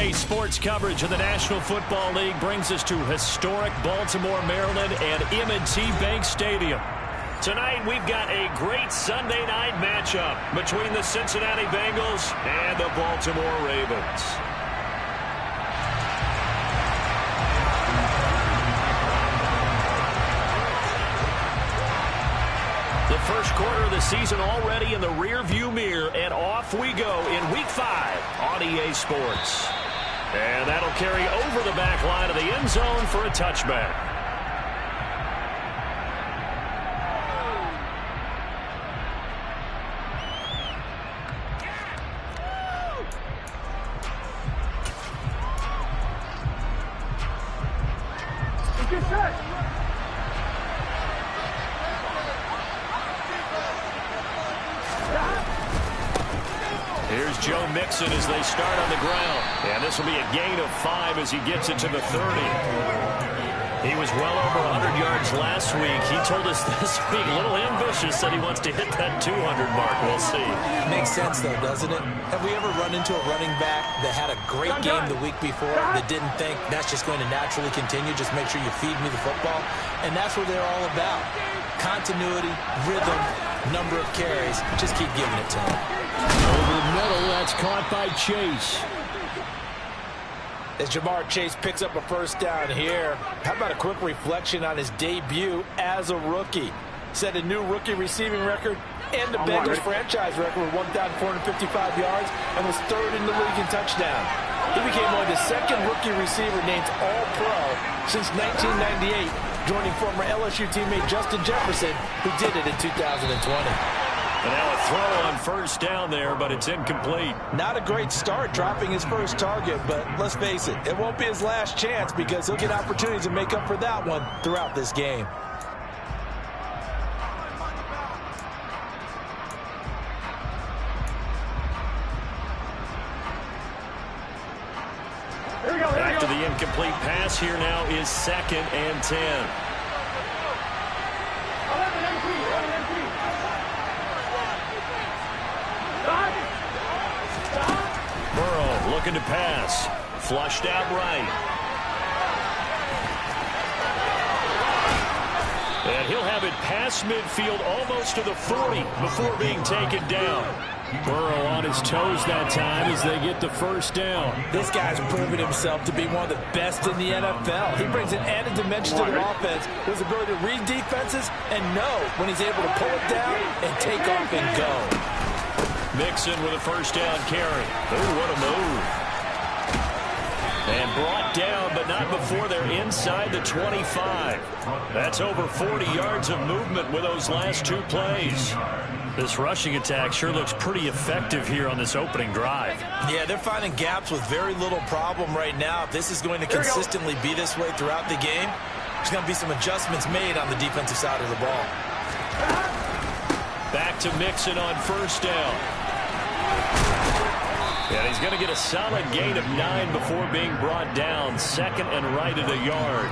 Today's sports coverage of the National Football League brings us to historic Baltimore, Maryland and M&T Bank Stadium. Tonight, we've got a great Sunday night matchup between the Cincinnati Bengals and the Baltimore Ravens. The first quarter of the season already in the rearview mirror, and off we go in Week 5 on EA Sports. And that'll carry over the back line of the end zone for a touchback. Here's Joe Mixon as they start on the ground. And this will be a gain of 5 as he gets it to the 30. He was well over 100 yards last week. He told us this week, a little ambitious, that he wants to hit that 200 mark. We'll see. Makes sense, though, doesn't it? Have we ever run into a running back that had a great game the week before that didn't think that's just going to naturally continue? Just make sure you feed me the football. And that's what they're all about. Continuity, rhythm, number of carries. Just keep giving it to him. Over the middle, that's caught by Chase. As Jamar Chase picks up a first down here, how about a quick reflection on his debut as a rookie? Set a new rookie receiving record and the Bengals franchise record with 1,455 yards and was third in the league in touchdown. He became only the second rookie receiver named All-Pro since 1998, joining former LSU teammate Justin Jefferson, who did it in 2020. And now a throw on first down there, but it's incomplete. Not a great start dropping his first target, but let's face it, it won't be his last chance because he'll get opportunities to make up for that one throughout this game. After the incomplete pass, here now is 2nd and 10. Looking to pass. Flushed out right. And he'll have it past midfield almost to the 40 before being taken down. Burrow on his toes that time as they get the first down. This guy's proven himself to be one of the best in the NFL. He brings an added dimension to the offense with his ability to read defenses and know when he's able to pull it down and take off and go. Mixon with a first down carry. Oh, what a move. And brought down, but not before they're inside the 25. That's over 40 yards of movement with those last 2 plays. This rushing attack sure looks pretty effective here on this opening drive. Yeah, they're finding gaps with very little problem right now. If this is going to consistently be this way throughout the game, there's going to be some adjustments made on the defensive side of the ball. Back to Mixon on first down. And he's going to get a solid gain of 9 before being brought down. 2nd and right at a yard.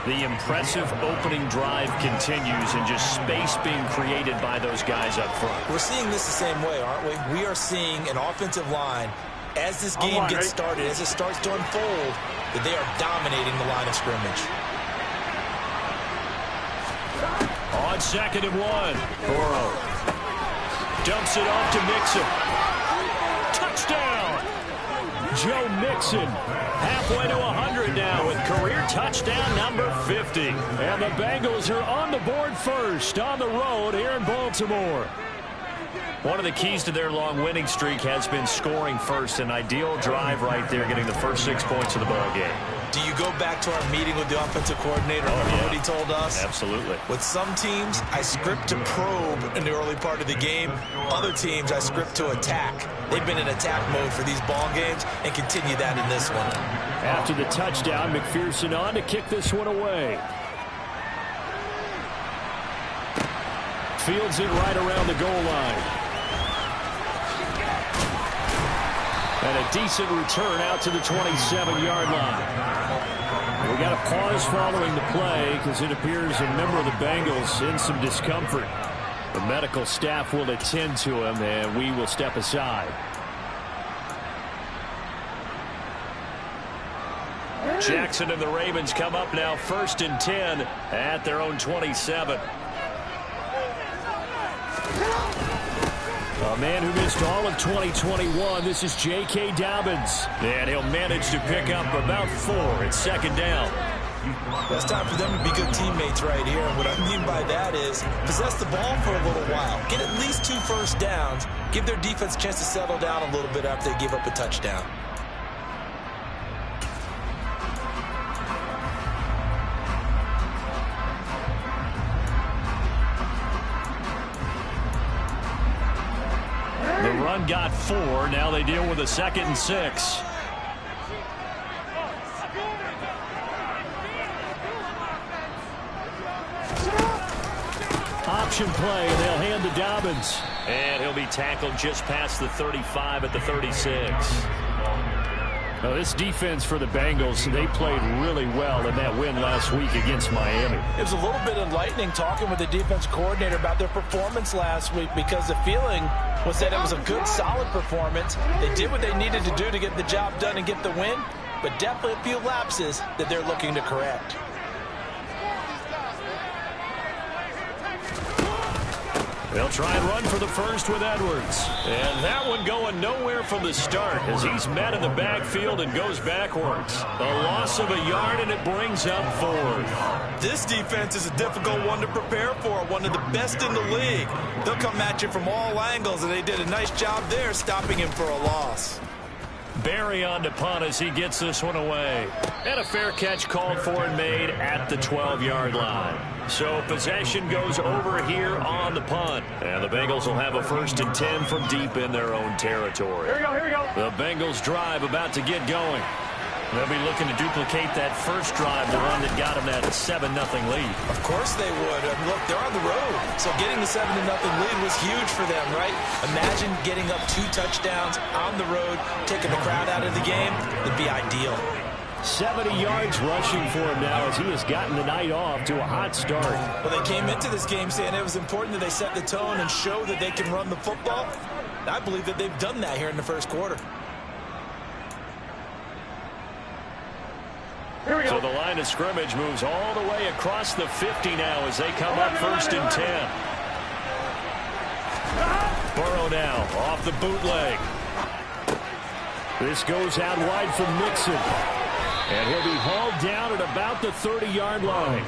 The impressive opening drive continues and just space being created by those guys up front. We're seeing this the same way, aren't we? We are seeing an offensive line, as this game gets started, as it starts to unfold, that they are dominating the line of scrimmage. On 2nd and 1. Burrow dumps it off to Mixon. Touchdown! Joe Mixon halfway to 100 now with career touchdown number 50. And the Bengals are on the board first on the road here in Baltimore. One of the keys to their long winning streak has been scoring first. An ideal drive right there, getting the first 6 points of the ball game. Do you go back to our meeting with the offensive coordinator? Remember what he told us? Absolutely. With some teams, I script to probe in the early part of the game. Other teams, I script to attack. They've been in attack mode for these ball games and continue that in this one. After the touchdown, McPherson on to kick this one away. Fields it right around the goal line. And a decent return out to the 27-yard line. We got a pause following the play because it appears a member of the Bengals in some discomfort. The medical staff will attend to him, and we will step aside. Jackson and the Ravens come up now 1st and 10 at their own 27. A man who missed all of 2021. This is J.K. Dobbins. And he'll manage to pick up about 4 at 2nd down. Well, it's time for them to be good teammates right here. And what I mean by that is possess the ball for a little while. Get at least 2 first downs. Give their defense a chance to settle down a little bit after they give up a touchdown. The run got 4. Now they deal with a 2nd and 6. Option play, and they'll hand to Dobbins. And he'll be tackled just past the 35 at the 36. Now, this defense for the Bengals, they played really well in that win last week against Miami. It was a little bit enlightening talking with the defense coordinator about their performance last week, because the feeling was that it was a good, solid performance. They did what they needed to do to get the job done and get the win, but definitely a few lapses that they're looking to correct. They'll try and run for the first with Edwards. And that one going nowhere from the start as he's met in the backfield and goes backwards. A loss of a yard, and it brings up 4th. This defense is a difficult one to prepare for, one of the best in the league. They'll come at you from all angles, and they did a nice job there stopping him for a loss. Barry on to punt as he gets this one away. And a fair catch called for and made at the 12-yard line. So possession goes over here on the punt. And the Bengals will have a 1st and 10 from deep in their own territory. Here we go. The Bengals drive about to get going. They'll be looking to duplicate that first drive, the one that got them that 7-0 lead. Of course they would. Look, they're on the road. So getting the 7-0 lead was huge for them, right? Imagine getting up 2 touchdowns on the road, taking the crowd out of the game. It'd be ideal. 70 yards rushing for him now as he has gotten the night off to a hot start. Well, they came into this game saying it was important that they set the tone and show that they can run the football. I believe that they've done that here in the first quarter. So the line of scrimmage moves all the way across the 50 now as they come up 1st and 10. Burrow now off the bootleg. This goes out wide from Mixon. And he'll be hauled down at about the 30-yard line.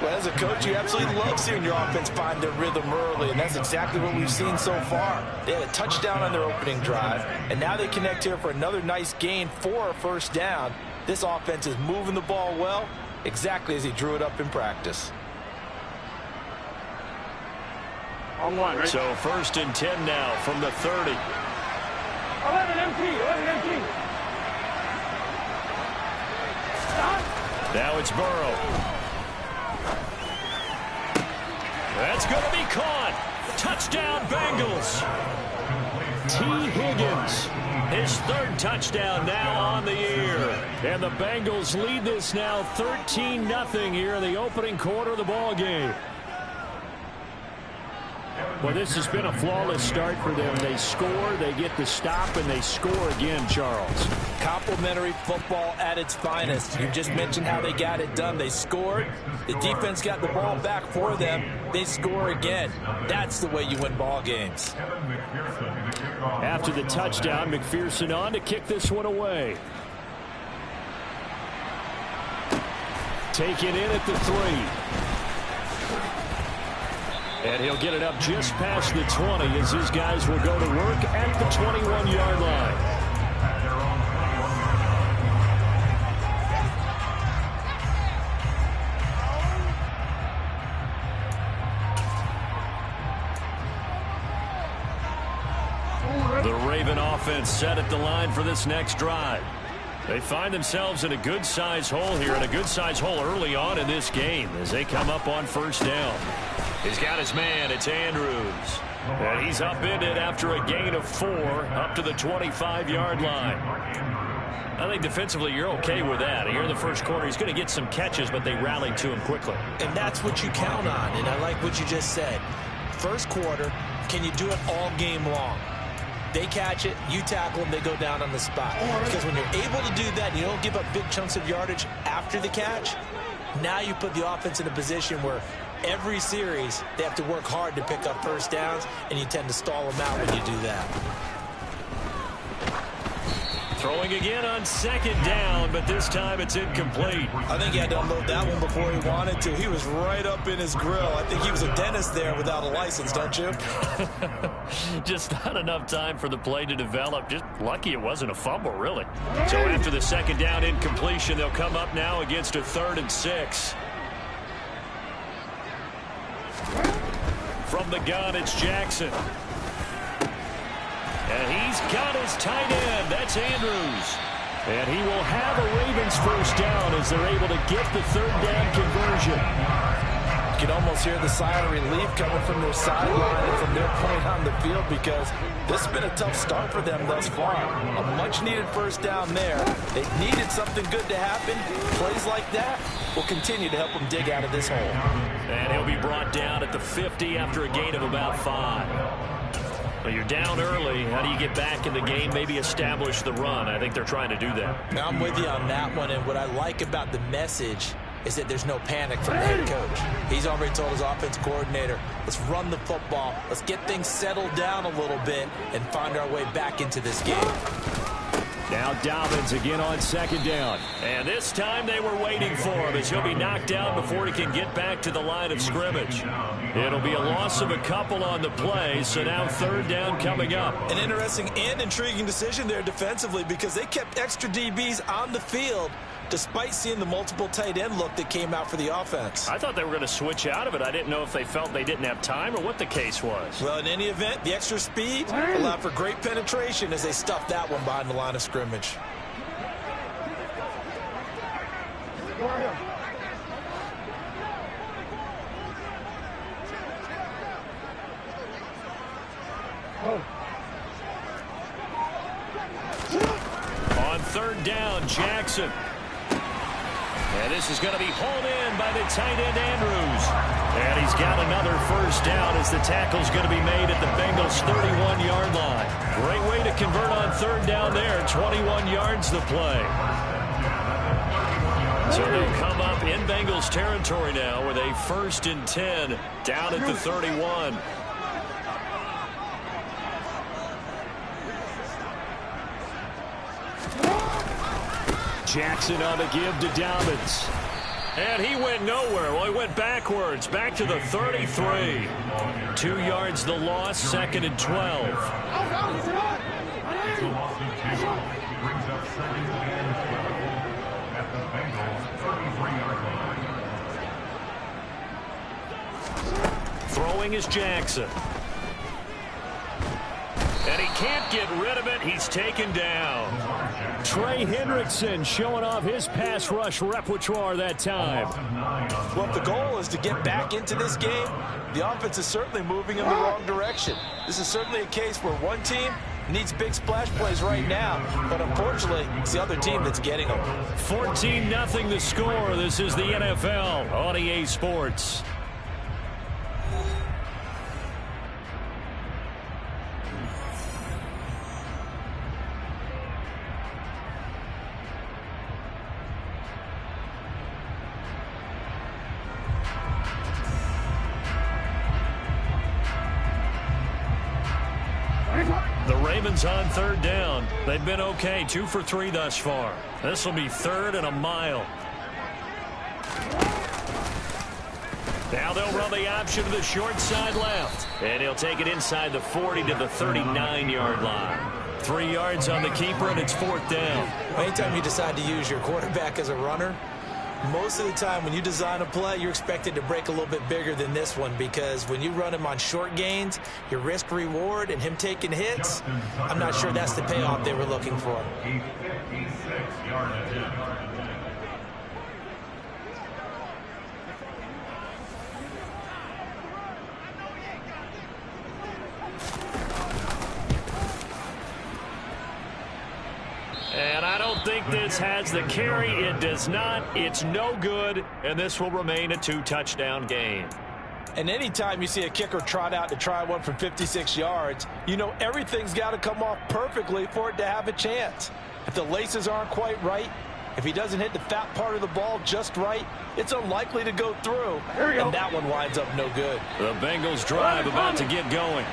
Well, as a coach, you absolutely love seeing your offense find their rhythm early, and that's exactly what we've seen so far. They had a touchdown on their opening drive, and now they connect here for another nice gain for a 1st down. This offense is moving the ball well, exactly as he drew it up in practice. On 1, right? So 1st and 10 now from the 30. 11 empty. Now it's Burrow. That's going to be caught. Touchdown, Bengals. T. Higgins, his 3rd touchdown now on the year. And the Bengals lead this now 13-0 here in the opening quarter of the ball game. Well, this has been a flawless start for them. They score, they get the stop, and they score again, Charles. Complimentary football at its finest. You just mentioned how they got it done. They scored. The defense got the ball back for them. They score again. That's the way you win ball games. After the touchdown, McPherson on to kick this one away. Taken in at the 3. And he'll get it up just past the 20 as his guys will go to work at the 21-yard line. The Raven offense set at the line for this next drive. They find themselves in a good-sized hole here, and a good-sized hole early on in this game as they come up on 1st down. He's got his man. It's Andrews. And he's upended after a gain of 4 up to the 25-yard line. I think defensively you're okay with that. Here in the first quarter, he's going to get some catches, but they rallied to him quickly. And that's what you count on, and I like what you just said. First quarter, can you do it all game long? They catch it, you tackle them, they go down on the spot. Because when you're able to do that, you don't give up big chunks of yardage after the catch, now you put the offense in a position where every series they have to work hard to pick up first downs, and you tend to stall them out when you do that. Throwing again on second down, but this time it's incomplete. I think he had to unload that one before he wanted to. He was right up in his grill. I think he was a dentist there without a license, don't you? Just not enough time for the play to develop. Just lucky it wasn't a fumble, really. So after the second down incompletion, they'll come up now against a 3rd and 6. From the gun, it's Jackson. And he's got his tight end. That's Andrews. And he will have a Ravens first down as they're able to get the 3rd down conversion. You can almost hear the sigh of relief coming from their sideline and from their point on the field, because this has been a tough start for them thus far. A much-needed first down there. They needed something good to happen. Plays like that will continue to help them dig out of this hole. And he'll be brought down at the 50 after a gain of about 5. Well, you're down early. How do you get back in the game, maybe establish the run? I think they're trying to do that. Now, I'm with you on that one, and what I like about the message is that there's no panic from the head coach. He's already told his offense coordinator, let's run the football, let's get things settled down a little bit and find our way back into this game. Now Dobbins again on second down. And this time they were waiting for him as he'll be knocked down before he can get back to the line of scrimmage. It'll be a loss of a couple on the play, so now 3rd down coming up. An interesting and intriguing decision there defensively, because they kept extra DBs on the field despite seeing the multiple tight end look that came out for the offense. I thought they were going to switch out of it. I didn't know if they felt they didn't have time or what the case was. Well, in any event, the extra speed allowed for great penetration as they stuffed that one behind the line of scrimmage. On 3rd down, Jackson. And this is going to be hauled in by the tight end, Andrews. And he's got another first down as the tackle's going to be made at the Bengals' 31-yard line. Great way to convert on 3rd down there. 21 yards the play. So they'll come up in Bengals territory now with a 1st and 10 down at the 31. Jackson on the give to Dobbins. And he went nowhere. Well, he went backwards, back to the 33. 2 yards the loss, 2nd and 12. Throwing is Jackson. And he can't get rid of it. He's taken down. Trey Hendrickson showing off his pass rush repertoire that time. Well, if the goal is to get back into this game, the offense is certainly moving in the wrong direction. This is certainly a case where one team needs big splash plays right now, but unfortunately, it's the other team that's getting them. 14-0 the score. This is the NFL on EA Sports. The Ravens on 3rd down. They've been okay, 2 for 3 thus far. This will be 3rd and a mile. Now they'll run the option to the short side left. And he'll take it inside the 40 to the 39-yard line. 3 yards on the keeper, and it's 4th down. Anytime you decide to use your quarterback as a runner, most of the time when you design a play, you're expected to break a little bit bigger than this one, because when you run him on short gains, your risk reward and him taking hits, I'm not sure that's the payoff they were looking for. And I don't think this has the carry. It does not. It's no good, and this will remain a 2-touchdown game. And anytime you see a kicker trot out to try one from 56 yards, you know everything's got to come off perfectly for it to have a chance. If the laces aren't quite right, if he doesn't hit the fat part of the ball just right, it's unlikely to go through. And that one winds up no good. The Bengals drive about to get going.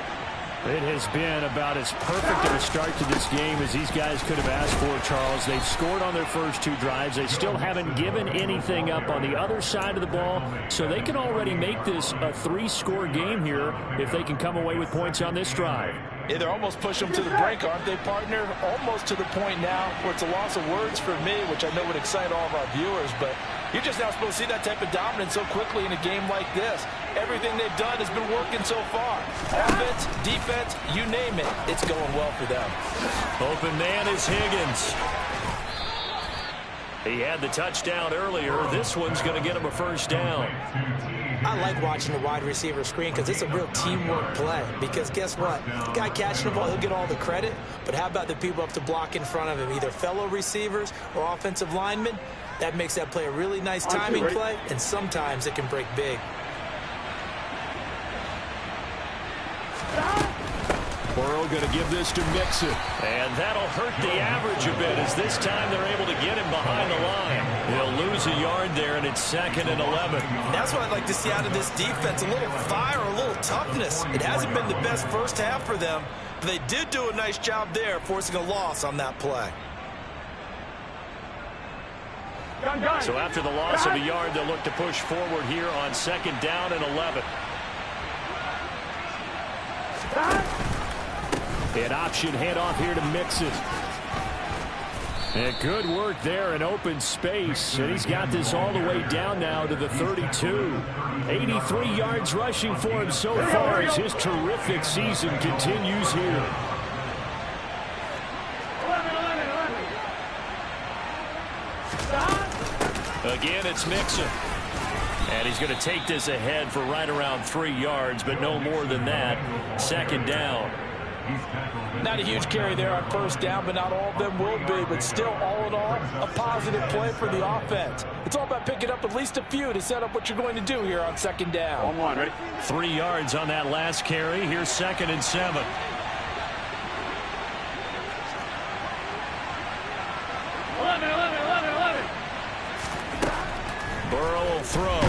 It has been about as perfect of a start to this game as these guys could have asked for, Charles. They've scored on their first 2 drives. They still haven't given anything up on the other side of the ball, so they can already make this a 3-score game here if they can come away with points on this drive. Yeah, they're almost pushing them to the brink, aren't they, partner? Almost to the point now where it's a loss of words for me, which I know would excite all of our viewers, but you're just now supposed to see that type of dominance so quickly in a game like this. Everything they've done has been working so far. Offense, defense, you name it, it's going well for them. Open man is Higgins. He had the touchdown earlier. This one's going to get him a first down. I like watching the wide receiver screen because it's a real teamwork play. Because guess what? The guy catching the ball, he'll get all the credit. But how about the people up to block in front of him, either fellow receivers or offensive linemen? That makes that play a really nice timing play, and sometimes it can break big. Burrow going to give this to Mixon. And that'll hurt the average a bit as this time they're able to get him behind the line. He'll lose a yard there, and it's 2nd and 11. And that's what I'd like to see out of this defense, a little fire, a little toughness. It hasn't been the best first half for them, but they did do a nice job there forcing a loss on that play. So after the loss of a yard, they'll look to push forward here on 2nd down and 11. An option handoff here to Mixon. And good work there in open space. And he's got this all the way down now to the 32. 83 yards rushing for him so far as his terrific season continues here. Again, it's Mixon. And he's going to take this ahead for right around 3 yards, but no more than that. 2nd down. Not a huge carry there on first down, but not all of them will be. But still, all in all, a positive play for the offense. It's all about picking up at least a few to set up what you're going to do here on 2nd down. 1-1, ready? 3 yards on that last carry. Here's 2nd and 7. Burrow will throw.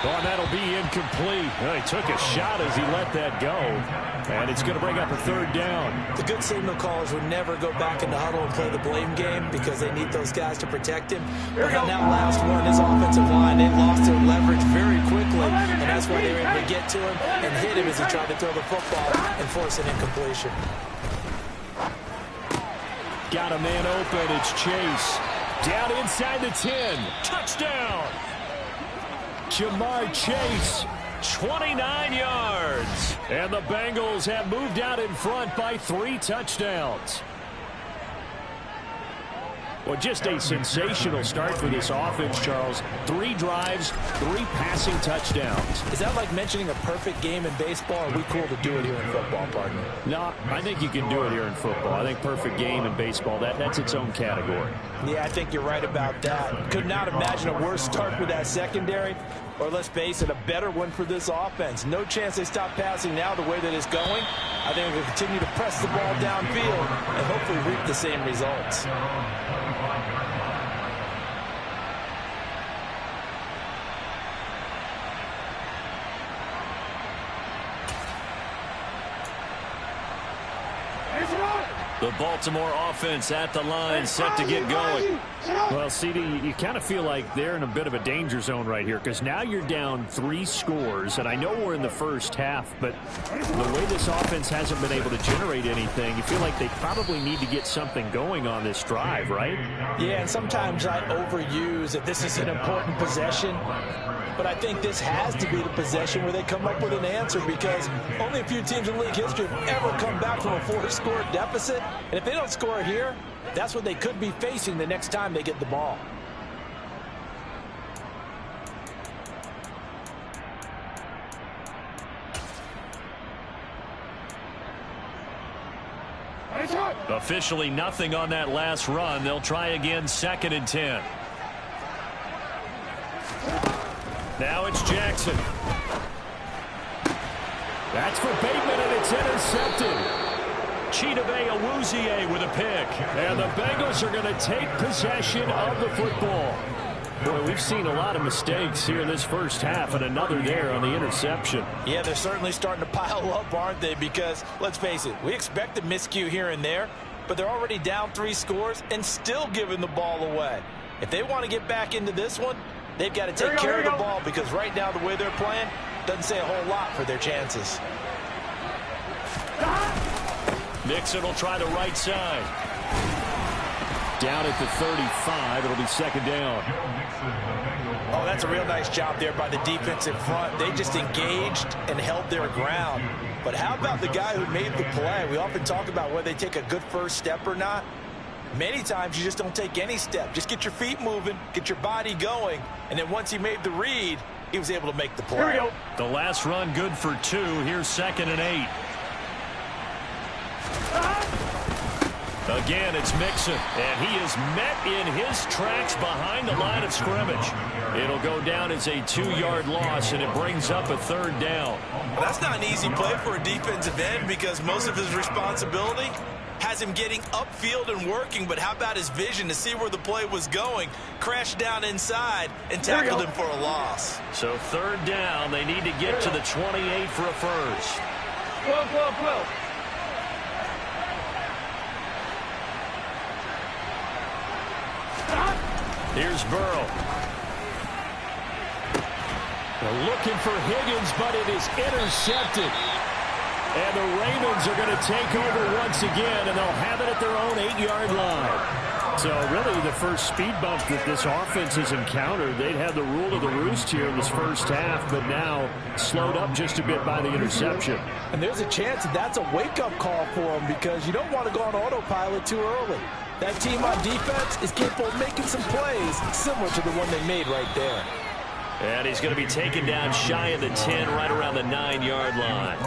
Oh, that'll be incomplete. Well, he took a shot as he let that go. And it's going to bring up a 3rd down. The good signal callers would never go back in the huddle and play the blame game because they need those guys to protect him. But on that last one, his offensive line, they lost their leverage very quickly. And that's why they were able to get to him and hit him as he tried to throw the football and force an incompletion. Got a man open. It's Chase. Down inside the 10. Touchdown. Jamar Chase, 29 yards. And the Bengals have moved out in front by 3 touchdowns. Well, just a sensational start for this offense, Charles. 3 drives, 3 passing touchdowns. Is that like mentioning a perfect game in baseball? Or are we cool to do it here in football, partner? No, I think you can do it here in football. I think perfect game in baseball, that's its own category. Yeah, I think you're right about that. Could not imagine a worse start for that secondary. Or let's face it, a better one for this offense. No chance they stop passing now the way that it's going. I think we'll continue to press the ball downfield and hopefully reap the same results. The Baltimore offense at the line, set to get going. Well, CD, you kind of feel like they're in a bit of a danger zone right here because now you're down 3 scores, and I know we're in the first half, but the way this offense hasn't been able to generate anything, you feel like they probably need to get something going on this drive, right? Yeah, and sometimes I overuse that this is an important possession. But I think this has to be the possession where they come up with an answer because only a few teams in league history have ever come back from a 4-score deficit. And if they don't score here, that's what they could be facing the next time they get the ball. Officially nothing on that last run. They'll try again, 2nd and 10. Now it's Jackson. That's for Bateman, and it's intercepted. Chidobe Awuzie with a pick. And the Bengals are going to take possession of the football. Boy, we've seen a lot of mistakes here in this first half, and another there on the interception. Yeah, they're certainly starting to pile up, aren't they? Because, let's face it, we expect a miscue here and there, but they're already down 3 scores and still giving the ball away. If they want to get back into this one, they've got to take care of the ball, because right now the way they're playing doesn't say a whole lot for their chances. Mixon will try the right side. Down at the 35, it'll be second down. Oh, that's a real nice job there by the defense in front. They just engaged and held their ground. But how about the guy who made the play? We often talk about whether they take a good first step or not. Many times you just don't take any step. Just get your feet moving, get your body going, and then once he made the read, he was able to make the play. The last run good for 2. Here's 2nd and 8. Again, it's Mixon, and he is met in his tracks behind the line of scrimmage. It'll go down as a 2-yard loss, and it brings up a 3rd down. That's not an easy play for a defensive end, because most of his responsibility has him getting upfield and working, but how about his vision to see where the play was going, crashed down inside, and tackled him for a loss. So 3rd down, they need to get to the 28 for a first. 12. Here's Burrow. They're looking for Higgins, but it is intercepted. And the Ravens are going to take over once again, and they'll have it at their own 8-yard line. So really the first speed bump that this offense has encountered, they'd had the rule of the roost here in this first half, but now slowed up just a bit by the interception. And there's a chance that that's a wake-up call for them, because you don't want to go on autopilot too early. That team on defense is capable of making some plays similar to the one they made right there. And he's going to be taken down shy of the 10, right around the 9-yard line.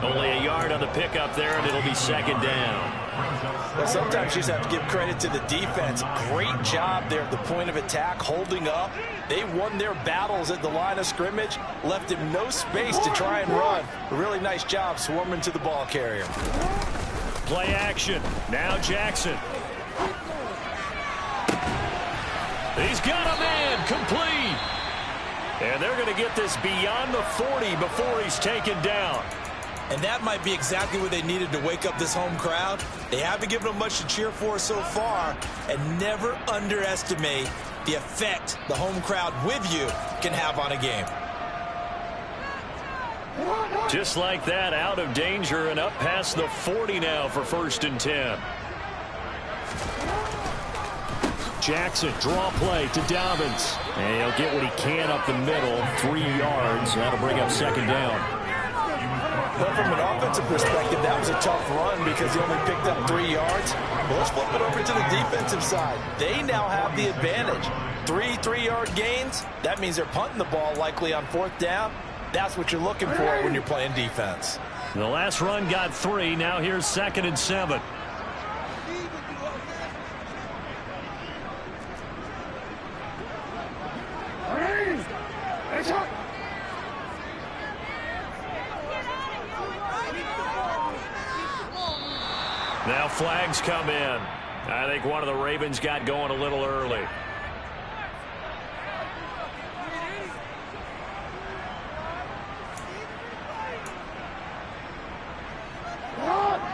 Only a yard on the pickup there, and it'll be 2nd down. Well, sometimes you just have to give credit to the defense. Great job there at the point of attack, holding up. They won their battles at the line of scrimmage, left him no space to try and run. A really nice job swarming to the ball carrier. Play action. Now Jackson. He's got a man complete. And they're going to get this beyond the 40 before he's taken down. And that might be exactly what they needed to wake up this home crowd. They haven't given them much to cheer for so far. And never underestimate the effect the home crowd with you can have on a game. Just like that, out of danger and up past the 40 now for 1st and 10. Jackson, draw play to Dobbins. And he'll get what he can up the middle, 3 yards. That'll bring up 2nd down. But from an offensive perspective, that was a tough run because he only picked up 3 yards. Well, let's flip it over to the defensive side. They now have the advantage. 3 3-yard gains. That means they're punting the ball likely on 4th down. That's what you're looking for when you're playing defense. The last run got 3. Now here's 2nd and 7. Now flags come in. I think one of the Ravens got going a little early.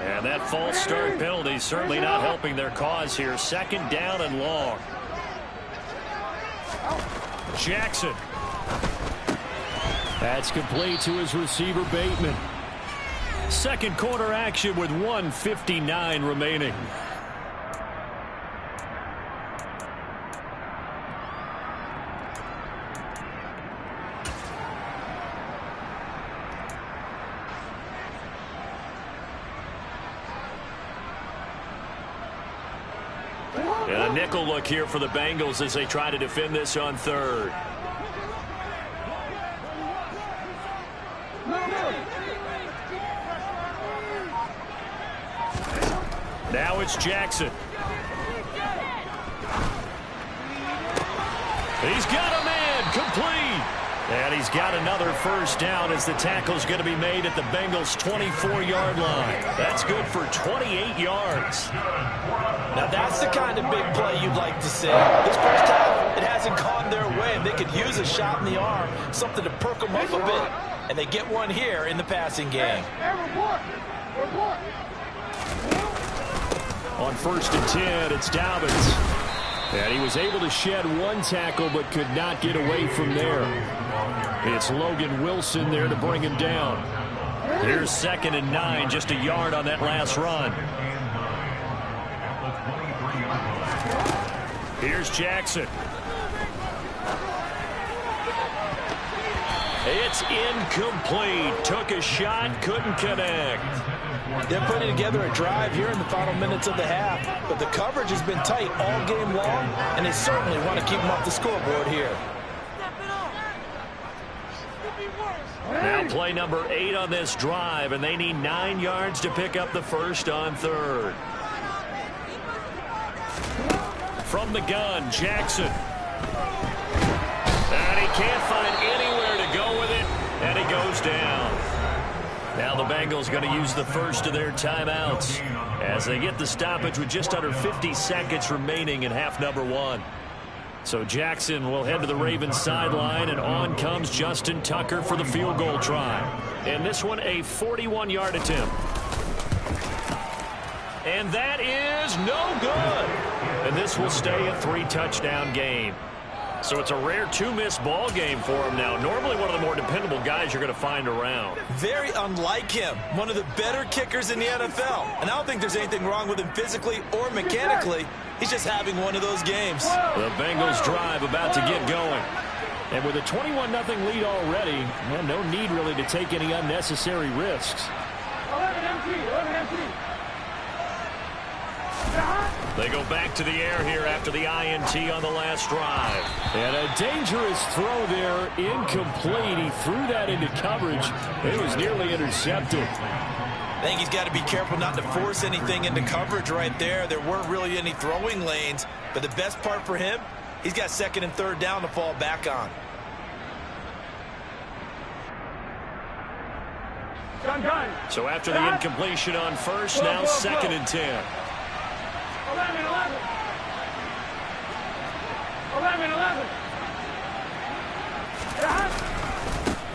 And that false start penalty certainly not helping their cause here. 2nd down and long. Jackson. That's complete to his receiver, Bateman. Second quarter action with 1:59 remaining. And a nickel look here for the Bengals as they try to defend this on 3rd. Now it's Jackson. He's got a man complete. And he's got another first down as the tackle's going to be made at the Bengals' 24-yard line. That's good for 28 yards. Now that's the kind of big play you'd like to see. This first half, it hasn't gone their way, and they could use a shot in the arm, something to perk them up a bit. And they get one here in the passing game. On 1st and 10, it's Dobbins. And he was able to shed one tackle but could not get away from there. It's Logan Wilson there to bring him down. Here's 2nd and 9, just a yard on that last run. Here's Jackson. It's incomplete. Took a shot, couldn't connect. They're putting together a drive here in the final minutes of the half, but the coverage has been tight all game long, and they certainly want to keep them off the scoreboard here. Now play number 8 on this drive, and they need 9 yards to pick up the first on 3rd. From the gun, Jackson. And he can't find anywhere to go with it, and he goes down. Now the Bengals going to use the first of their timeouts as they get the stoppage with just under 50 seconds remaining in half number 1. So Jackson will head to the Ravens sideline, and on comes Justin Tucker for the field goal try. And this one a 41-yard attempt. And that is no good. And this will stay a 3-touchdown game. So it's a rare 2-miss ball game for him now. Normally one of the more dependable guys you're going to find around. Very unlike him. One of the better kickers in the NFL. And I don't think there's anything wrong with him physically or mechanically. He's just having one of those games. The Bengals drive about to get going. And with a 21-0 lead already, well, no need really to take any unnecessary risks. 11 empty. They go back to the air here after the INT on the last drive. And a dangerous throw there, incomplete. He threw that into coverage. It was nearly intercepted. I think he's got to be careful not to force anything into coverage right there. There weren't really any throwing lanes. But the best part for him, he's got 2nd and 3rd down to fall back on. So after the incompletion on 1st, now 2nd and 10. 11.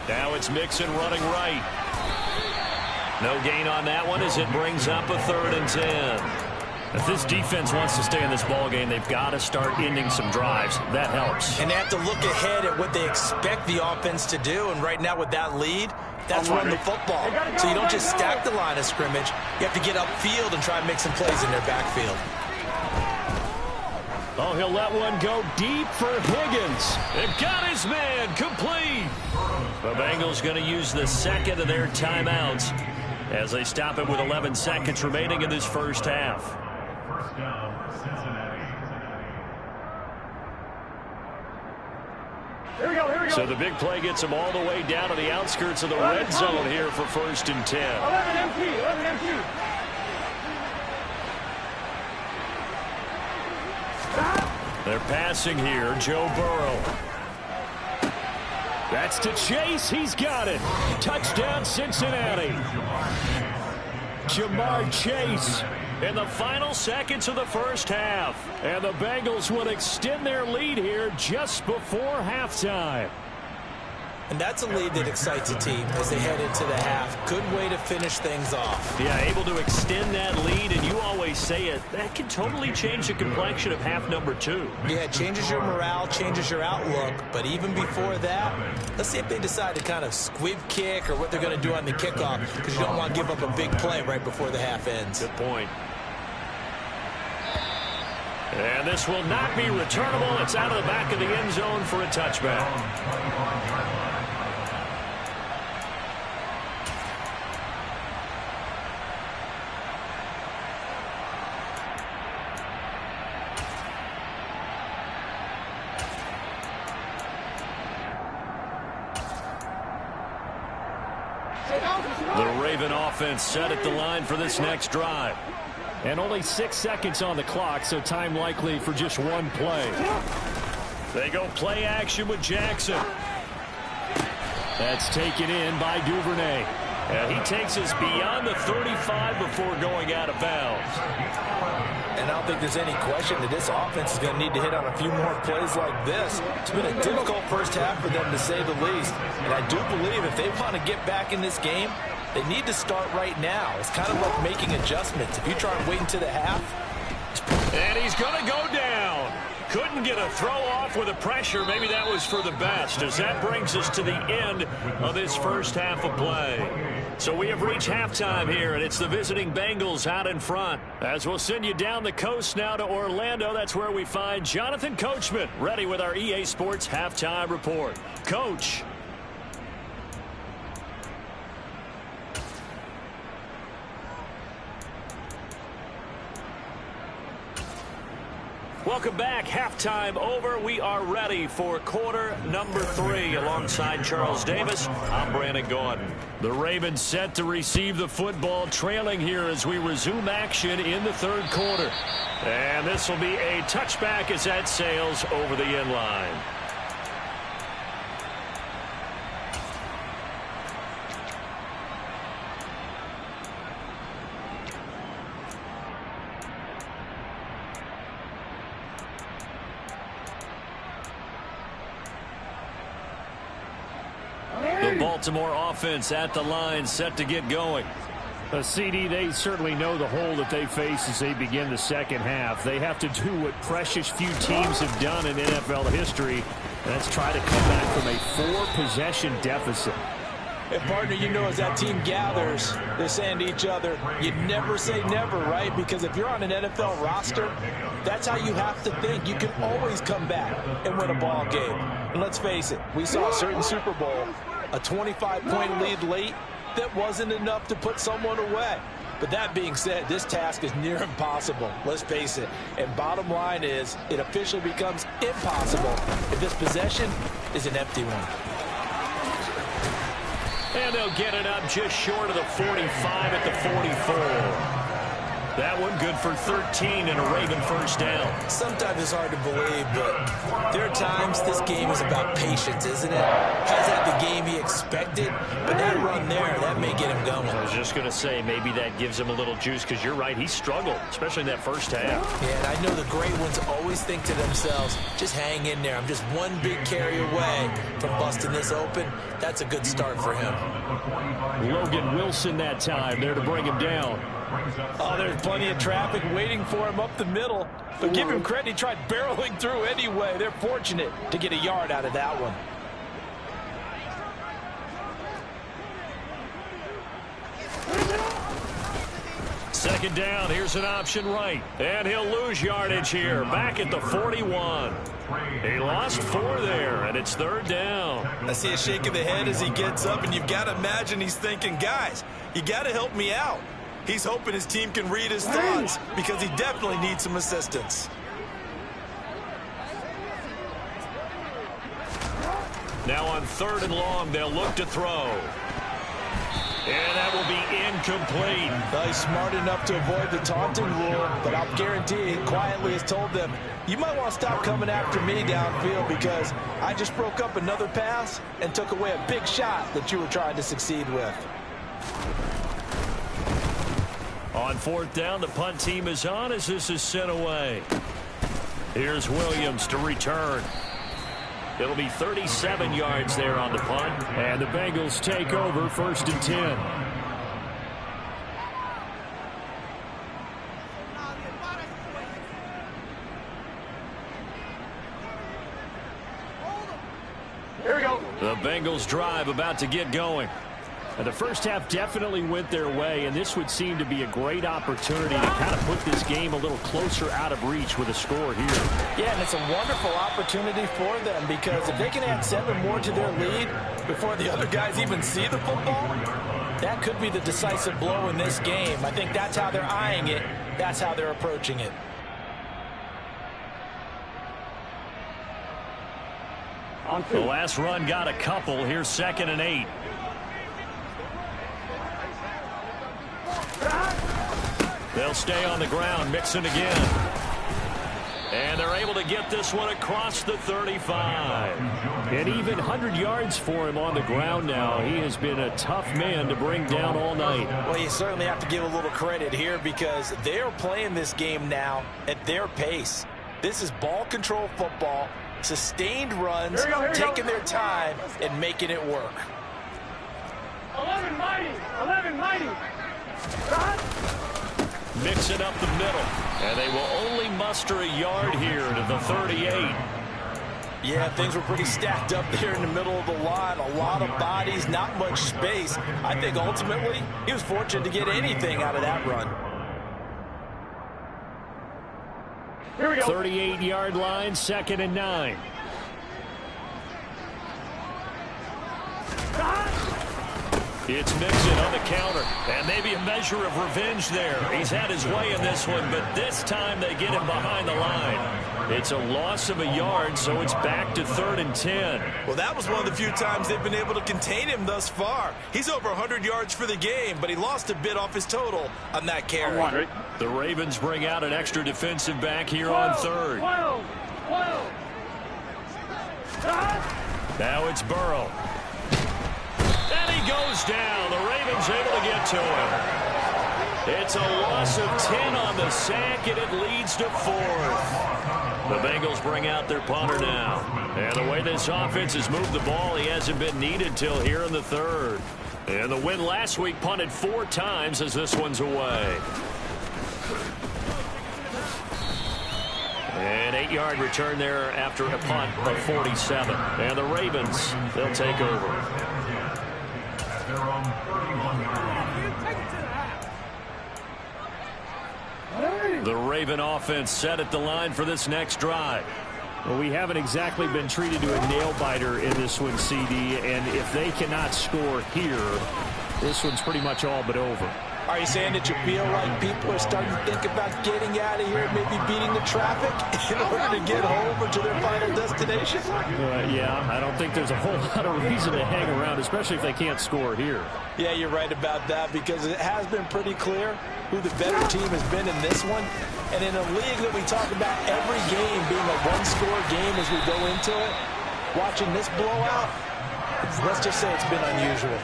Now it's Mixon running right. No gain on that one as it brings up a 3rd and 10. If this defense wants to stay in this ball game, they've got to start ending some drives. That helps. And they have to look ahead at what they expect the offense to do. And right now with that lead, that's run the football. So you don't just stack the line of scrimmage. You have to get upfield and try and make some plays in their backfield. Oh, he'll let one go deep for Higgins. They've got his man complete. The Bengals going to use the 2nd of their timeouts as they stop it with 11 seconds remaining in this first half. Here we go. So the big play gets them all the way down to the outskirts of the red zone here for 1st and 10. 11 empty. They're passing here. Joe Burrow. That's to Chase. He's got it. Touchdown, Cincinnati. Jamar Chase in the final seconds of the first half. And the Bengals will extend their lead here just before halftime. And that's a lead that excites a team as they head into the half. Good way to finish things off. Yeah, able to extend that lead, and you always say it, that can totally change the complexion of half number 2. Yeah, it changes your morale, changes your outlook. But even before that, let's see if they decide to kind of squib kick or what they're going to do on the kickoff, because you don't want to give up a big play right before the half ends. Good point. And this will not be returnable. It's out of the back of the end zone for a touchback. The Raven offense set at the line for this next drive. And only 6 seconds on the clock, so time likely for just one play. They go play action with Jackson. That's taken in by Duvernay. He takes us beyond the 35 before going out of bounds. And I don't think there's any question that this offense is going to need to hit on a few more plays like this. It's been a difficult first half for them, to say the least. And I do believe if they want to get back in this game, they need to start right now. It's kind of like making adjustments. If you try and wait until the half. And he's going to go down. Couldn't get a throw off with the pressure. Maybe that was for the best, as that brings us to the end of this first half of play. So we have reached halftime here, and it's the visiting Bengals out in front. As we'll send you down the coast now to Orlando, that's where we find Jonathan Coachman, ready with our EA Sports halftime report. Coach. Welcome back. Halftime over. We are ready for quarter number 3. Alongside Charles Davis, I'm Brandon Gordon. The Ravens set to receive the football, trailing here as we resume action in the third quarter. And this will be a touchback as that sails over the end line. The Baltimore offense at the line, set to get going. CD, they certainly know the hole that they face as they begin the second half. They have to do what precious few teams have done in NFL history. That's try to come back from a 4-possession deficit. And, partner, you know, as that team gathers, they're saying to each other, you never say never, right? Because if you're on an NFL roster, that's how you have to think. You can always come back and win a ball game. And let's face it, we saw a certain Super Bowl, a 25-point lead late, that wasn't enough to put someone away. But that being said, this task is near impossible. Let's face it. And bottom line is, it officially becomes impossible if this possession is an empty one. And they'll get it up just short of the 45 at the 44. That one good for 13 and a Raven first down. Sometimes it's hard to believe, but there are times this game is about patience, isn't it? Has had the game he expected, but that run there, that may get him going. I was just going to say, maybe that gives him a little juice, because you're right, he struggled, especially in that first half. Yeah, and I know the great ones always think to themselves, just hang in there. I'm just one big carry away from busting this open. That's a good start for him. Logan Wilson that time there to bring him down. Oh, there's plenty of traffic waiting for him up the middle. But give him credit, he tried barreling through anyway. They're fortunate to get a yard out of that one. Second down, here's an option right. And he'll lose yardage here, back at the 41. He lost 4 there, and it's third down. I see a shake of the head as he gets up, and you've got to imagine he's thinking, guys, you got to help me out. He's hoping his team can read his thoughts because he definitely needs some assistance. Now on third and long, they'll look to throw. And that will be incomplete. Well, he's smart enough to avoid the taunting rule, but I'll guarantee he quietly has told them, you might want to stop coming after me downfield because I just broke up another pass and took away a big shot that you were trying to succeed with. On fourth down, the punt team is on as this is sent away. Here's Williams to return. It'll be 37 yards there on the punt. And the Bengals take over first and 10. Here we go. The Bengals drive about to get going. And the first half definitely went their way, and this would seem to be a great opportunity to kind of put this game a little closer out of reach with a score here. Yeah, and it's a wonderful opportunity for them because if they can add 7 more to their lead before the other guys even see the football, that could be the decisive blow in this game. I think that's how they're eyeing it. That's how they're approaching it. The last run got a couple. Here's 2nd and 8. They'll stay on the ground, Mixon again. And they're able to get this one across the 35. And even 100 yards for him on the ground now. He has been a tough man to bring down all night. Well, you certainly have to give a little credit here because they're playing this game now at their pace. This is ball control football, sustained runs, taking their time and making it work. 11 mighty. 11 mighty. Mix it up the middle. And they will only muster a yard here to the 38. Yeah, things were pretty stacked up there in the middle of the line. A lot of bodies, not much space. I think ultimately he was fortunate to get anything out of that run. Here we go. 38-yard line, 2nd and 9. It's Mixon on the counter, and maybe a measure of revenge there. He's had his way in this one, but this time they get him behind the line. It's a loss of a yard, so it's back to 3rd and 10. Well, that was one of the few times they've been able to contain him thus far. He's over 100 yards for the game, but he lost a bit off his total on that carry. The Ravens bring out an extra defensive back here on 3rd. Now it's Burrow. And he goes down. The Ravens able to get to him. It's a loss of 10 on the sack, and it leads to 4th. The Bengals bring out their punter now. And the way this offense has moved the ball, he hasn't been needed till here in the 3rd. And the win last week punted 4 times as this one's away. An 8-yard return there after a punt of 47. And the Ravens, they'll take over. The Raven offense set at the line for this next drive. Well, we haven't exactly been treated to a nail-biter in this one, CD, and if they cannot score here, this one's pretty much all but over. Are you saying that you feel like people are starting to think about getting out of here, maybe beating the traffic in order to get home or to their final destination? Yeah, I don't think there's a whole lot of reason to hang around, especially if they can't score here. Yeah, you're right about that because it has been pretty clear who the better team has been in this one. And in a league that we talk about every game being a one-score game as we go into it, watching this blowout, let's just say it's been unusual.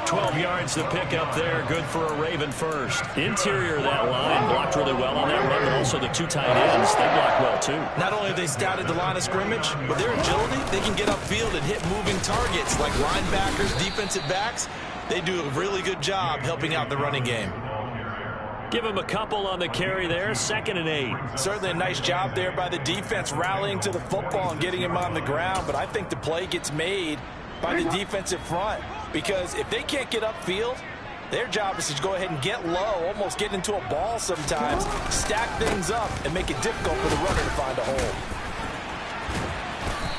12 yards to pick up there. Good for a Raven first. Interior of that line blocked really well on that run, but also the 2 tight ends, they blocked well too. Not only have they scouted the line of scrimmage, but their agility, they can get upfield and hit moving targets like linebackers, defensive backs. They do a really good job helping out the running game. Give him a couple on the carry there. 2nd and 8. Certainly a nice job there by the defense rallying to the football and getting him on the ground, but I think the play gets made by the defensive front because if they can't get upfield, their job is to go ahead and get low, almost get into a ball sometimes, stack things up, and make it difficult for the runner to find a hole.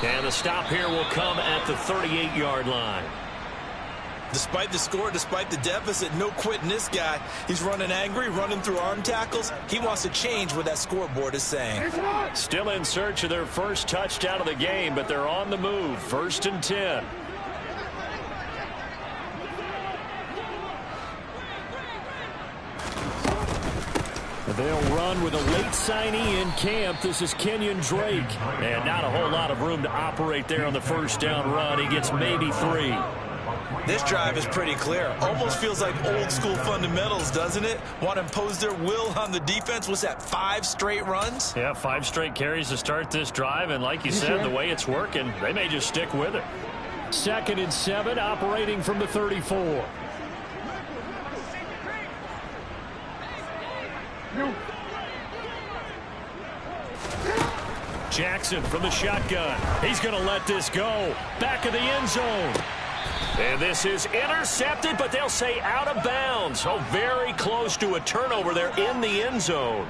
And the stop here will come at the 38-yard line. Despite the score, despite the deficit, no quitting this guy. He's running angry, running through arm tackles. He wants to change what that scoreboard is saying. Still in search of their first touchdown of the game, but they're on the move. 1st and 10. They'll run with a late signee in camp. This is Kenyon Drake. And not a whole lot of room to operate there on the first down run. He gets maybe 3. This drive is pretty clear. Almost feels like old school fundamentals, doesn't it? Want to impose their will on the defense. What's that, 5 straight runs? Yeah, 5 straight carries to start this drive. And like you said, the way it's working, they may just stick with it. 2nd and 7, operating from the 34. Jackson from the shotgun. He's going to let this go. Back of the end zone. And this is intercepted, but they'll say out of bounds. So very close to a turnover there in the end zone.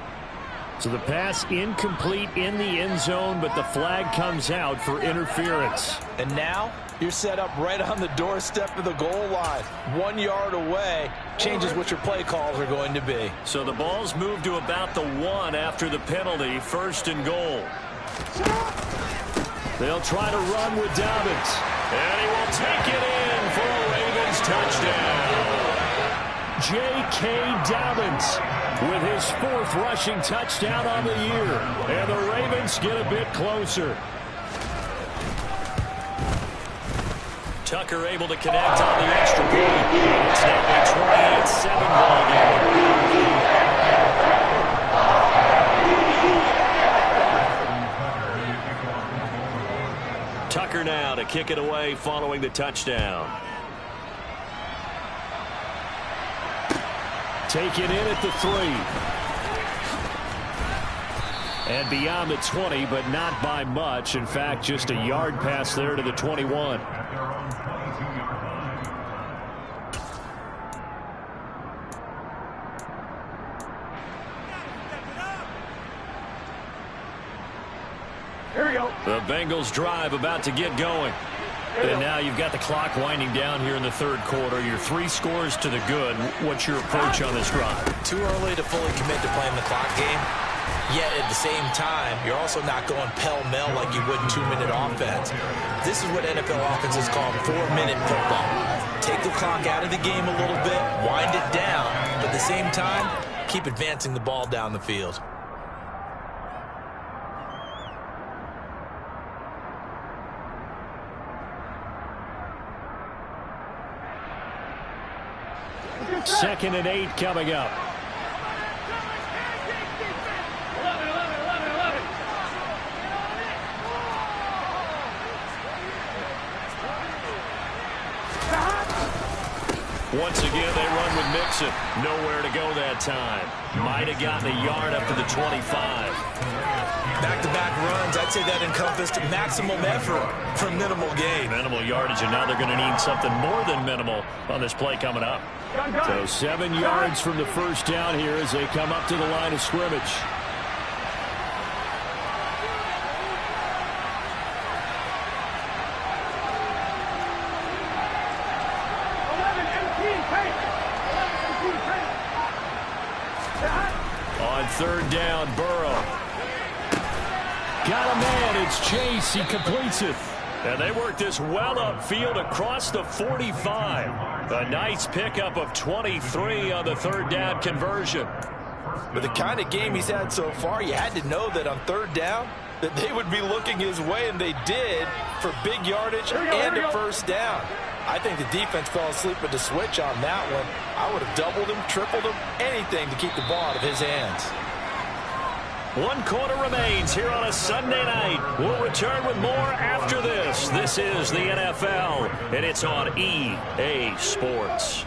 So the pass incomplete in the end zone, but the flag comes out for interference. And now you're set up right on the doorstep of the goal line. 1 yard away changes what your play calls are going to be. So the ball's moved to about the 1 after the penalty. 1st and goal. They'll try to run with Dobbins. And he will take it in for a Ravens touchdown. J.K. Dobbins with his 4th rushing touchdown on the year. And the Ravens get a bit closer. Tucker able to connect on the extra point. It's now a 28-7 ball game. Tucker now to kick it away following the touchdown. Taken in at the 3. And beyond the 20, but not by much. In fact, just a yard pass there to the 21. Here we go. The Bengals drive about to get going. And now you've got the clock winding down here in the 3rd quarter. Your 3 scores to the good. What's your approach on this drive? Too early to fully commit to playing the clock game. Yet at the same time, you're also not going pell-mell like you would in 2-minute offense. This is what NFL offenses call 4-minute football. Take the clock out of the game a little bit, wind it down, but at the same time, keep advancing the ball down the field. Second and 8 coming up. 11, 11, 11, 11. Once again, they run with Mixon. Nowhere to go that time. Might have gotten a yard up to the 25. Back-to-back runs, I'd say that encompassed maximum effort for minimal gain. Minimal yardage, and now they're going to need something more than minimal on this play coming up. So 7 yards from the first down here as they come up to the line of scrimmage. On 3rd down, Burrow. Got a man, it's Chase, he completes it. And they work this well upfield across the 45. A nice pickup of 23 on the 3rd down conversion. With the kind of game he's had so far, you had to know that on 3rd down that they would be looking his way, and they did for big yardage and a first down. I think the defense fell asleep at the switch on that one. I would have doubled him, tripled him, anything to keep the ball out of his hands. 1 quarter remains here on a Sunday night. We'll return with more after this. This is the NFL, and it's on EA Sports.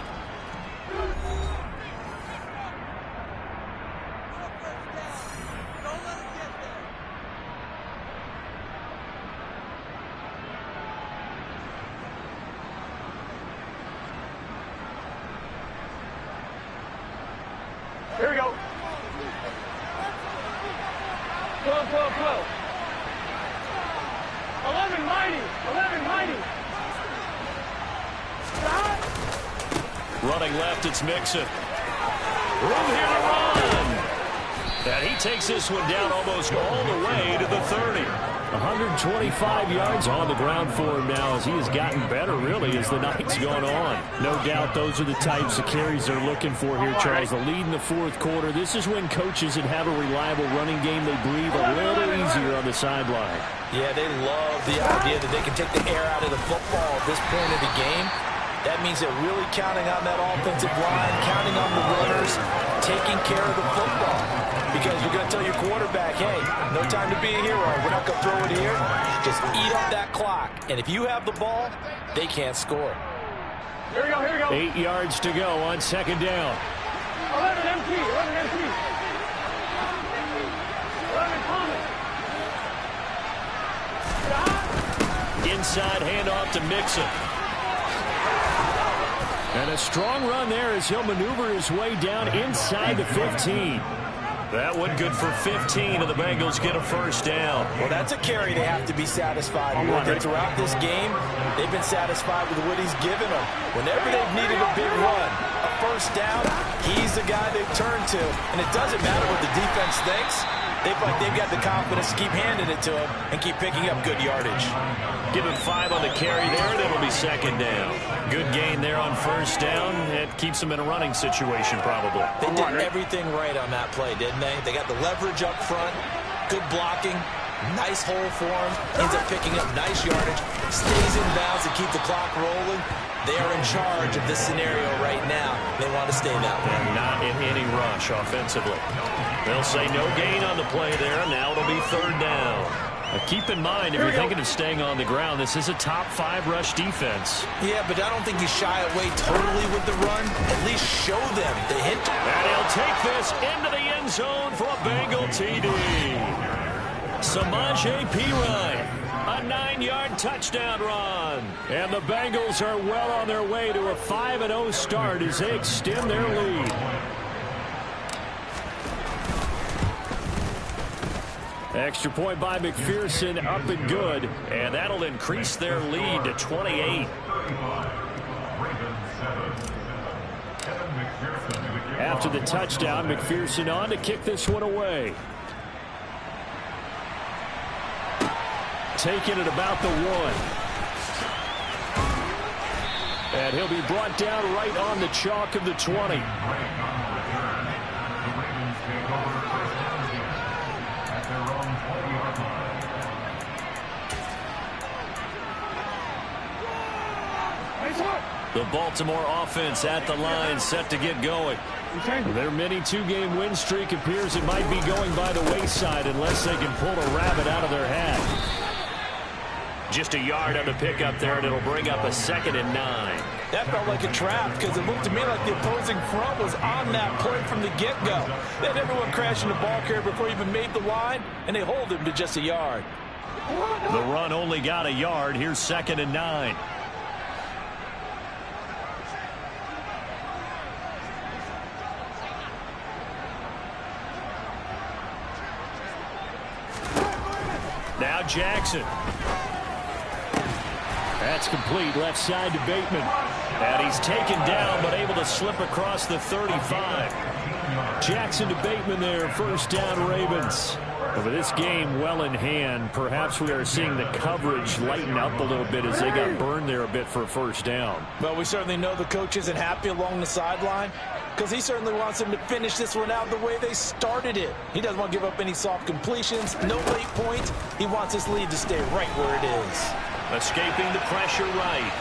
Here we go. 12, 12, 12. 11 mighty. 11 mighty. Running left, it's Mixon. Room here to run. And he takes this one down almost all the way to the 30. 125 yards on the ground for him now as he has gotten better, really, as the night's gone on. No doubt those are the types of carries they're looking for here, Charles. The lead in the 4th quarter. This is when coaches that have a reliable running game, they breathe a little easier on the sideline. Yeah, they love the idea that they can take the air out of the football at this point of the game. That means they're really counting on that offensive line, counting on the runners, taking care of the football. Because you're going to tell your quarterback, hey, no time to be a hero. We're not going to throw it here. Just eat up that clock. And if you have the ball, they can't score. Here we go, here we go. 8 yards to go on 2nd down. 11 MT, 11 MT. 11 Thomas. Inside handoff to Mixon. And a strong run there as he'll maneuver his way down inside the 15. That one good for 15, and the Bengals get a first down. Well, that's a carry they have to be satisfied with. And throughout this game, they've been satisfied with what he's given them. Whenever they've needed a big run, a first down, he's the guy they've turned to. And it doesn't matter what the defense thinks. They feel like they've got the confidence to keep handing it to him and keep picking up good yardage. Give him 5 on the carry there, and it'll be second down. Good gain there on first down. It keeps them in a running situation, probably. They did everything right on that play, didn't they? They got the leverage up front, good blocking, nice hole for him, ends up picking up nice yardage, stays in bounds to keep the clock rolling. They are in charge of this scenario right now. They want to stay that way. And not in any rush offensively. They'll say no gain on the play there. Now it'll be third down. Keep in mind, if you're thinking of staying on the ground, this is a top 5 rush defense. Yeah, but I don't think you shy away totally with the run. At least show them the hint. And he'll take this into the end zone for a Bengal TD. Samaje Perine, a 9-yard touchdown run. And the Bengals are well on their way to a 5-0 start as they extend their lead. Extra point by McPherson, up and good. And that'll increase their lead to 28. After the touchdown, McPherson on to kick this one away. Taking it about the 1. And he'll be brought down right on the chalk of the 20. The Baltimore offense at the line, set to get going. Their mini 2-game win streak appears it might be going by the wayside unless they can pull a rabbit out of their hat. Just a yard on the pickup there, and it'll bring up a 2nd and 9. That felt like a trap because it looked to me like the opposing front was on that play from the get-go. They had everyone crashing the ball carrier before he even made the line, and they hold him to just a yard. The run only got a yard. Here's 2nd and 9. Now Jackson. That's complete, left side to Bateman. And he's taken down, but able to slip across the 35. Jackson to Bateman there, first down Ravens. Over this game well in hand, perhaps we are seeing the coverage lighten up a little bit as they got burned there a bit for a first down. Well, we certainly know the coach isn't happy along the sideline because he certainly wants them to finish this one out the way they started it. He doesn't want to give up any soft completions, no late points. He wants his lead to stay right where it is. Escaping the pressure right.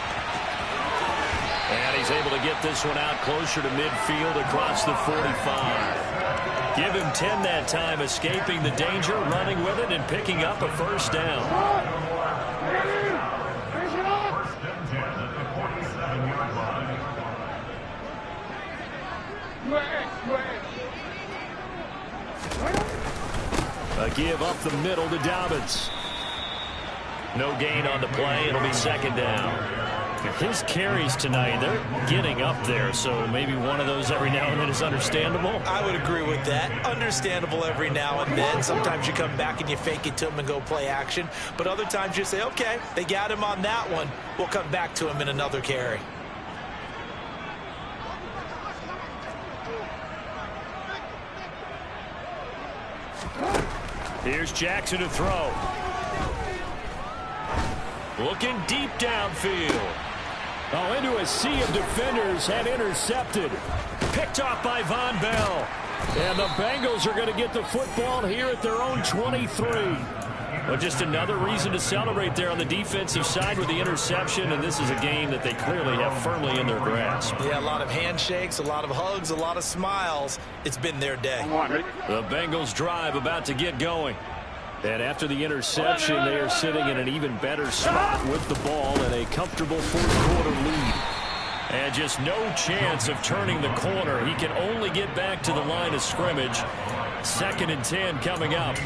And he's able to get this one out closer to midfield across the 45. Give him 10 that time, escaping the danger, running with it, and picking up a first down. A give up the middle to Dobbins. No gain on the play. It'll be 2nd down. His carries tonight, they're getting up there, so maybe one of those every now and then is understandable. I would agree with that. Understandable every now and then. Sometimes you come back and you fake it to him and go play action. But other times you say, okay, they got him on that one. We'll come back to him in another carry. Here's Jackson to throw. Looking deep downfield. Oh, into a sea of defenders, had intercepted. Picked off by Von Bell. And the Bengals are going to get the football here at their own 23. Well, just another reason to celebrate there on the defensive side with the interception, and this is a game that they clearly have firmly in their grasp. Yeah, a lot of handshakes, a lot of hugs, a lot of smiles. It's been their day. The Bengals drive about to get going. And after the interception, they are sitting in an even better spot with the ball and a comfortable fourth-quarter lead. And just no chance of turning the corner. He can only get back to the line of scrimmage. 2nd and 10 coming up.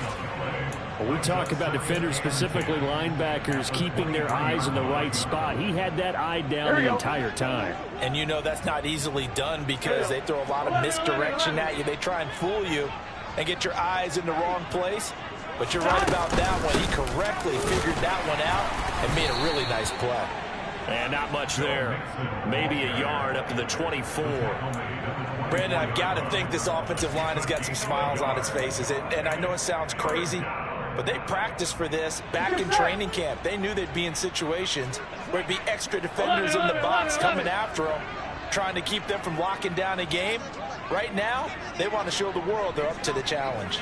When we talk about defenders, specifically linebackers, keeping their eyes in the right spot. He had that eye down the entire time. And you know that's not easily done because they throw a lot of misdirection at you. They try and fool you and get your eyes in the wrong place. But you're right about that one. He correctly figured that one out and made a really nice play. And not much there. Maybe a yard up to the 24. Brandon, I've got to think this offensive line has got some smiles on its faces. And I know it sounds crazy, but they practiced for this back in training camp. They knew they'd be in situations where it'd be extra defenders in the box coming after them, trying to keep them from locking down a game. Right now, they want to show the world they're up to the challenge.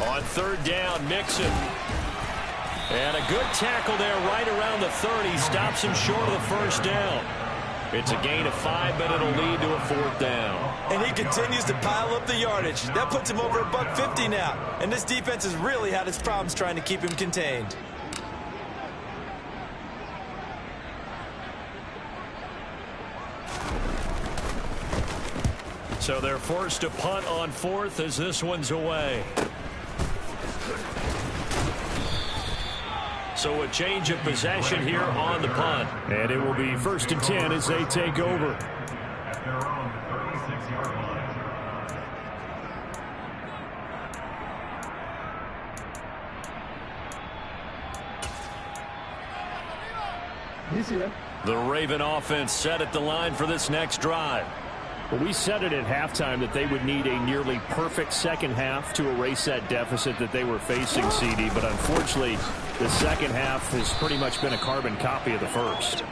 On third down, Mixon. And a good tackle there right around the 30. Stops him short of the first down. It's a gain of 5, but it'll lead to a fourth down. And he continues to pile up the yardage. That puts him over $150 now. And this defense has really had its problems trying to keep him contained. So they're forced to punt on fourth as this one's away. So a change of possession here on the punt. And it will be 1st and 10 as they take over. At their own 36-yard line. The Raven offense set at the line for this next drive. Well, we said it at halftime that they would need a nearly perfect second half to erase that deficit that they were facing, CD. But unfortunately, the second half has pretty much been a carbon copy of the first.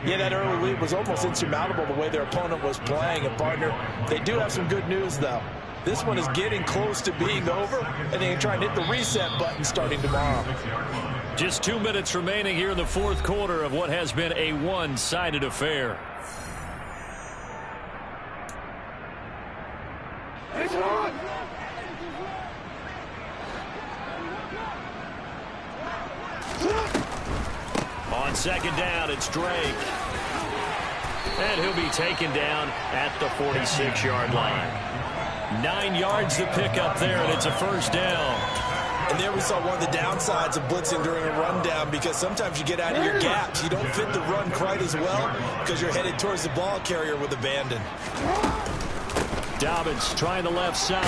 Yeah, that early lead was almost insurmountable the way their opponent was playing. And, partner, they do have some good news, though. This one is getting close to being over, and they can try and hit the reset button starting tomorrow. Just 2 minutes remaining here in the fourth quarter of what has been a one-sided affair. On second down, it's Drake. And he'll be taken down at the 46-yard line. 9 yards to pick up there, and it's a first down. And there we saw one of the downsides of blitzing during a rundown, because sometimes you get out of your gaps. You don't fit the run quite as well because you're headed towards the ball carrier with abandon. Dobbins trying the left side.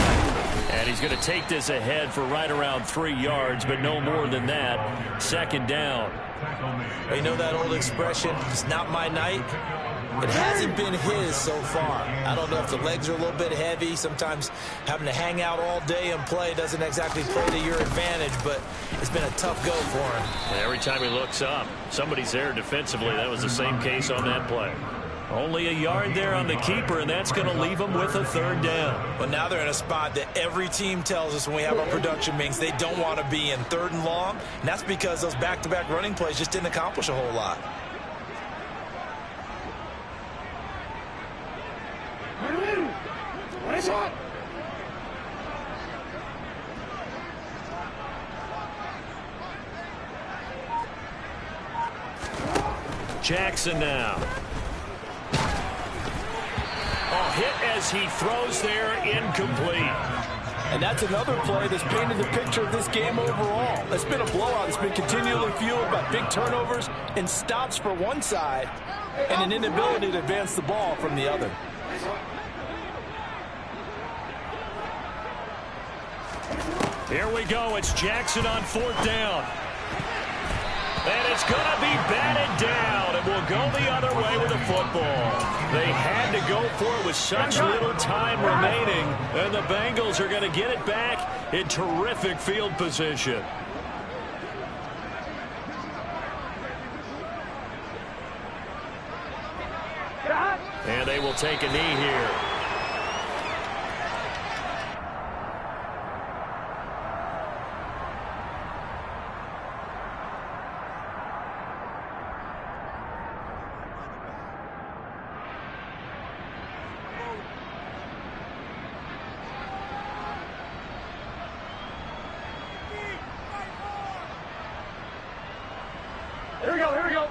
And he's going to take this ahead for right around 3 yards, but no more than that. Second down. You know that old expression, it's not my night? It hasn't been his so far. I don't know if the legs are a little bit heavy. Sometimes having to hang out all day and play doesn't exactly play to your advantage, but it's been a tough go for him. And every time he looks up, somebody's there defensively. That was the same case on that play. Only a yard there on the keeper, and that's going to leave them with a third down. But now they're in a spot that every team tells us when we have our production meetings they don't want to be in, 3rd and long. And that's because those back-to-back running plays just didn't accomplish a whole lot. Jackson now. Hit as he throws there, incomplete. And that's another play that's painted the picture of this game overall. It's been a blowout. It's been continually fueled by big turnovers and stops for one side and an inability to advance the ball from the other. Here we go. It's Jackson on 4th down. And it's going to be batted down. It will go the other way with the football. They had to go for it with such little time remaining. And the Bengals are going to get it back in terrific field position. And they will take a knee here. Here we go, here we go.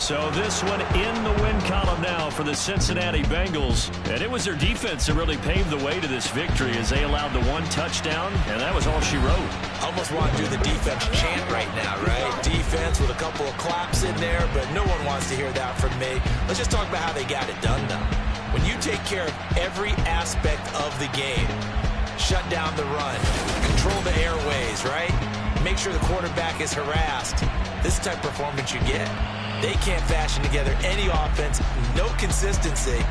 So this one in the win column now for the Cincinnati Bengals. And it was their defense that really paved the way to this victory as they allowed the one touchdown, and that was all she wrote. Almost want to do the defense chant right now, right? Defense with a couple of claps in there, but no one wants to hear that from me. Let's just talk about how they got it done, though. When you take care of every aspect of the game, shut down the run, control the airways, right? Make sure the quarterback is harassed. This is the type of performance you get. They can't fashion together any offense, no consistency,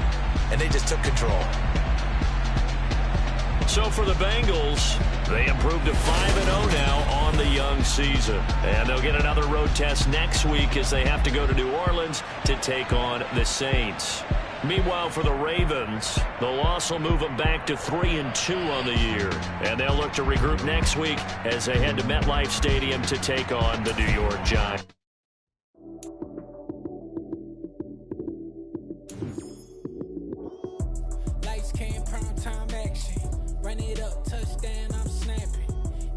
and they just took control. So for the Bengals, they improved to 5-0 now on the young season. And they'll get another road test next week as they have to go to New Orleans to take on the Saints. Meanwhile, for the Ravens, the loss will move them back to 3-2 on the year. And they'll look to regroup next week as they head to MetLife Stadium to take on the New York Giants. Lights came, prime time action. Run it up, touchdown, I'm snapping.